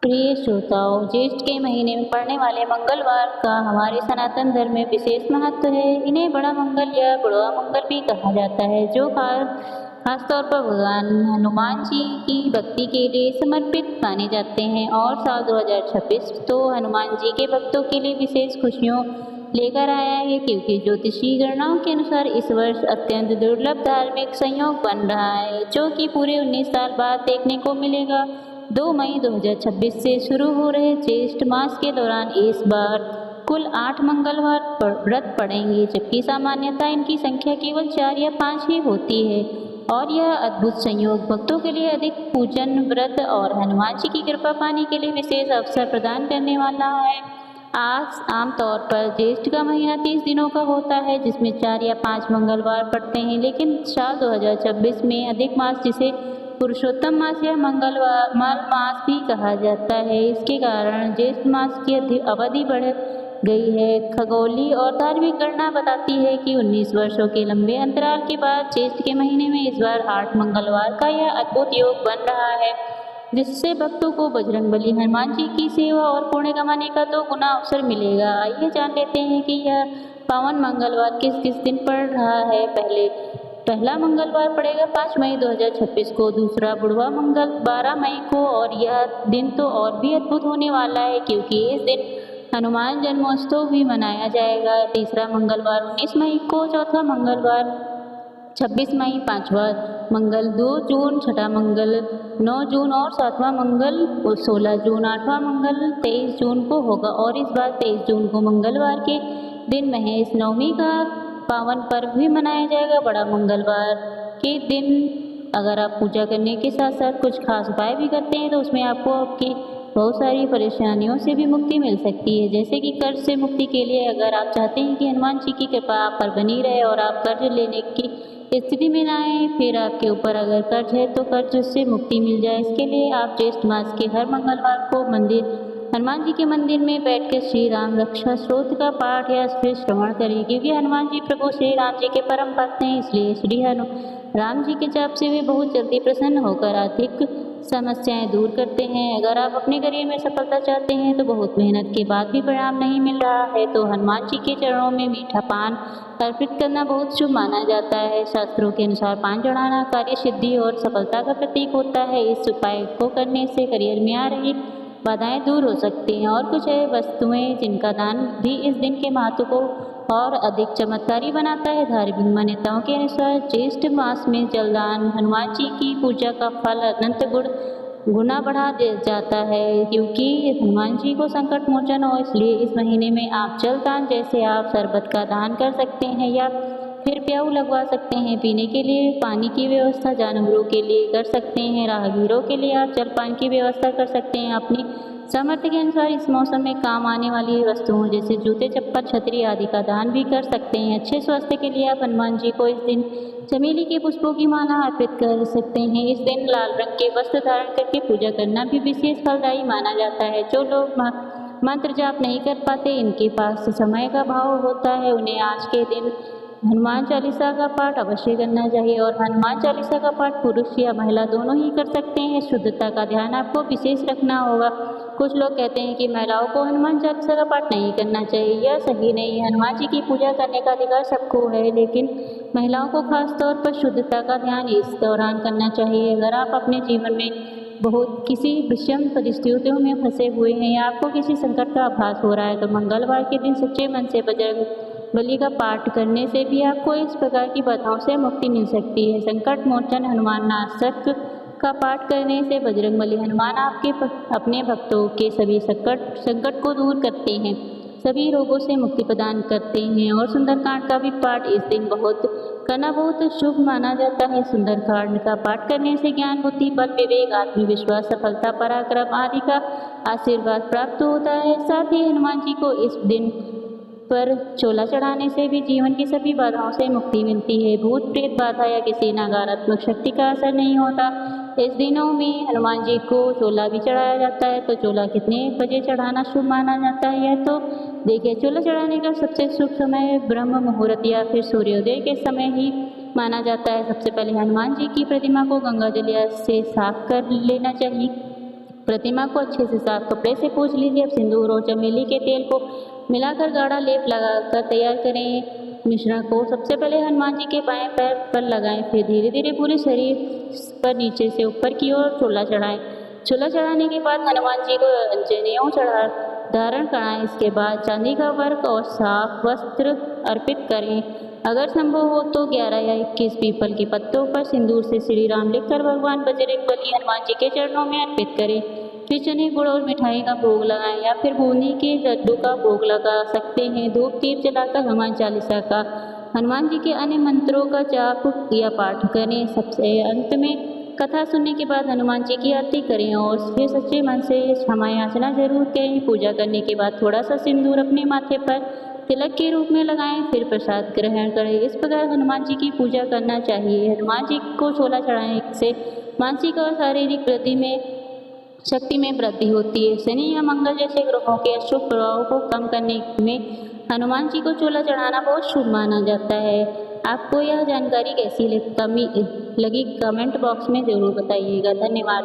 प्रिय श्रोताओं, ज्येष्ठ के महीने में पड़ने वाले मंगलवार का हमारे सनातन धर्म में विशेष महत्व है। इन्हें बड़ा मंगल या बुढ़वा मंगल भी कहा जाता है, जो खासतौर पर भगवान हनुमान जी की भक्ति के लिए समर्पित माने जाते हैं। और साल 2026 तो हनुमान जी के भक्तों के लिए विशेष खुशियों लेकर आया है, क्योंकि ज्योतिषीय गणनाओं के अनुसार इस वर्ष अत्यंत दुर्लभ धार्मिक संयोग बन रहा है, जो कि पूरे 19 साल बाद देखने को मिलेगा। 2 मई 2026 से शुरू हो रहे ज्येष्ठ मास के दौरान इस बार कुल 8 मंगलवार व्रत पड़ेंगे, जबकि सामान्यतः इनकी संख्या केवल 4 या 5 ही होती है। और यह अद्भुत संयोग भक्तों के लिए अधिक पूजन, व्रत और हनुमान जी की कृपा पाने के लिए विशेष अवसर प्रदान करने वाला है। आज आमतौर पर ज्येष्ठ का महीना 30 दिनों का होता है, जिसमें 4 या 5 मंगलवार पड़ते हैं, लेकिन साल 2026 में अधिक मास, जिसे पुरुषोत्तम मास या मंगलवार मल मास भी कहा जाता है, इसके कारण ज्येष्ठ मास की अवधि बढ़ गई है। खगोलीय और धार्मिक गणना बताती है कि 19 वर्षों के लंबे अंतराल के बाद ज्येष्ठ के महीने में इस बार 8 मंगलवार का यह अद्भुत योग बन रहा है, जिससे भक्तों को बजरंगबली हनुमान जी की सेवा और पुण्य कमाने का 2 गुना अवसर मिलेगा। आइए जान लेते हैं कि यह पावन मंगलवार किस किस दिन पड़ रहा है। पहला मंगलवार पड़ेगा 5 मई 2026 को, दूसरा बुढ़वा मंगल 12 मई को, और यह दिन तो और भी अद्भुत होने वाला है, क्योंकि इस दिन हनुमान जन्मोत्सव भी मनाया जाएगा। तीसरा मंगलवार 19 मई को, चौथा मंगलवार 26 मई, पांचवा मंगल 2 जून, छठा मंगल 9 जून और सातवां मंगल 16 जून, आठवां मंगल 23 जून को होगा। और इस बार 23 जून को मंगलवार के दिन महेश नवमी का पावन पर्व भी मनाया जाएगा। बड़ा मंगलवार के दिन अगर आप पूजा करने के साथ साथ कुछ खास उपाय भी करते हैं, तो उसमें आपको आपकी बहुत सारी परेशानियों से भी मुक्ति मिल सकती है, जैसे कि कर्ज से मुक्ति के लिए अगर आप चाहते हैं कि हनुमान जी की कृपा आप पर बनी रहे और आप कर्ज लेने की स्थिति में ना आए, फिर आपके ऊपर अगर कर्ज है तो कर्ज से मुक्ति मिल जाए, इसके लिए आप ज्येष्ठ मास के हर मंगलवार को हनुमान जी के मंदिर में बैठकर श्री राम रक्षा स्तोत्र का पाठ या फिर श्रवण करें, क्योंकि हनुमान जी प्रभु श्री राम जी के परम भक्त हैं। इसलिए श्री राम जी के जाप से वे बहुत जल्दी प्रसन्न होकर आर्थिक समस्याएं दूर करते हैं। अगर आप अपने करियर में सफलता चाहते हैं तो बहुत मेहनत के बाद भी परिणाम नहीं मिल रहा है, तो हनुमान जी के चरणों में मीठा पान अर्पित करना बहुत शुभ माना जाता है। शास्त्रों के अनुसार पान चढ़ाना कार्य सिद्धि और सफलता का प्रतीक होता है। इस उपाय को करने से करियर में आ रही बाधाएं दूर हो सकती हैं। और कुछ है वस्तुएं जिनका दान भी इस दिन के महत्व को और अधिक चमत्कारी बनाता है। धार्मिक मान्यताओं के अनुसार ज्येष्ठ मास में जलदान हनुमान जी की पूजा का फल अनंत गुना बढ़ा दे जाता है, क्योंकि हनुमान जी को संकट मोचन हो। इसलिए इस महीने में आप जलदान, जैसे आप शरबत का दान कर सकते हैं या फिर प्याऊ लगवा सकते हैं। पीने के लिए पानी की व्यवस्था जानवरों के लिए कर सकते हैं। राहगीरों के लिए आप जलपान की व्यवस्था कर सकते हैं। अपनी सामर्थ्य के अनुसार इस मौसम में काम आने वाली वस्तुओं जैसे जूते, चप्पल, छतरी आदि का दान भी कर सकते हैं। अच्छे स्वास्थ्य के लिए आप हनुमान जी को इस दिन चमेली के पुष्पों की माला अर्पित कर सकते हैं। इस दिन लाल रंग के वस्त्र धारण करके पूजा करना भी विशेष फलदायी माना जाता है। जो लोग मंत्र जाप नहीं कर पाते, इनके पास समय का अभाव होता है, उन्हें आज के दिन हनुमान चालीसा का पाठ अवश्य करना चाहिए। और हनुमान चालीसा का पाठ पुरुष या महिला दोनों ही कर सकते हैं। शुद्धता का ध्यान आपको विशेष रखना होगा। कुछ लोग कहते हैं कि महिलाओं को हनुमान चालीसा का पाठ नहीं करना चाहिए, यह सही नहीं है। हनुमान जी की पूजा करने का अधिकार सबको है, लेकिन महिलाओं को खास तौर पर शुद्धता का ध्यान इस दौरान करना चाहिए। अगर आप अपने जीवन में बहुत किसी विषम परिस्थितियों में फंसे हुए हैं या आपको किसी संकट का आभास हो रहा है, तो मंगलवार के दिन सच्चे मन से बजरंगबली का पाठ करने से भी आपको इस प्रकार की बाधाओं से मुक्ति मिल सकती है। संकट मोचन हनुमान नाशक का पाठ करने से बजरंगबली हनुमान अपने भक्तों के सभी संकट को दूर करते हैं, सभी रोगों से मुक्ति प्रदान करते हैं। और सुंदरकांड का भी पाठ इस दिन करना बहुत शुभ माना जाता है। सुंदरकांड का पाठ करने से ज्ञान, बुद्धि, बल, विवेक, आत्मविश्वास, सफलता, पराक्रम आदि का आशीर्वाद प्राप्त होता है। साथ ही हनुमान जी को इस दिन पर चोला चढ़ाने से भी जीवन की सभी बाधाओं से मुक्ति मिलती है। भूत प्रेत बाधा या किसी नकारात्मक शक्ति का असर नहीं होता। इस दिनों में हनुमान जी को चोला भी चढ़ाया जाता है। तो चोला कितने बजे चढ़ाना शुभ माना जाता है, यह तो देखिए। चोला चढ़ाने का सबसे शुभ समय ब्रह्म मुहूर्त या फिर सूर्योदय के समय ही माना जाता है। सबसे पहले हनुमान जी की प्रतिमा को गंगा जल से साफ कर लेना चाहिए। प्रतिमा को अच्छे से साफ कपड़े से पोंछ लीजिए। अब सिंदूर और चमेली के तेल को मिलाकर गाढ़ा लेप लगाकर तैयार करें। मिश्रण को सबसे पहले हनुमान जी के बाएं पैर पर लगाएं, फिर धीरे धीरे पूरे शरीर पर नीचे से ऊपर की ओर चोला चढ़ाएं। चोला चढ़ाने के बाद हनुमान जी को जनेऊ धारण कराएं। इसके बाद चांदी का वर्क और साफ वस्त्र अर्पित करें। अगर संभव हो तो 11 या 21 पीपल के पत्तों पर सिंदूर से श्री राम लिखकर भगवान बजरंगबली हनुमान जी के चरणों में अर्पित करें। फिर चने गुड़ और मिठाई का भोग लगाएं या फिर बूंदी के लड्डू का भोग लगा सकते हैं। धूप दीप जलाकर हनुमान चालीसा का हनुमान जी के अन्य मंत्रों का जाप या पाठ करें। सबसे अंत में कथा सुनने के बाद हनुमान जी की आरती करें और फिर सच्चे मन से क्षमा याचना जरूर करें। पूजा करने के बाद थोड़ा सा सिंदूर अपने माथे पर तिलक के रूप में लगाएं, फिर प्रसाद ग्रहण करें। इस प्रकार हनुमान जी की पूजा करना चाहिए। हनुमान जी को चोला चढ़ाने से मानसिक और शारीरिक वृद्धि में शक्ति में वृद्धि होती है। शनि या मंगल जैसे ग्रहों के अशुभ प्रभाव को कम करने में हनुमान जी को चोला चढ़ाना बहुत शुभ माना जाता है। आपको यह जानकारी कैसी लगी कमेंट बॉक्स में ज़रूर बताइएगा। धन्यवाद।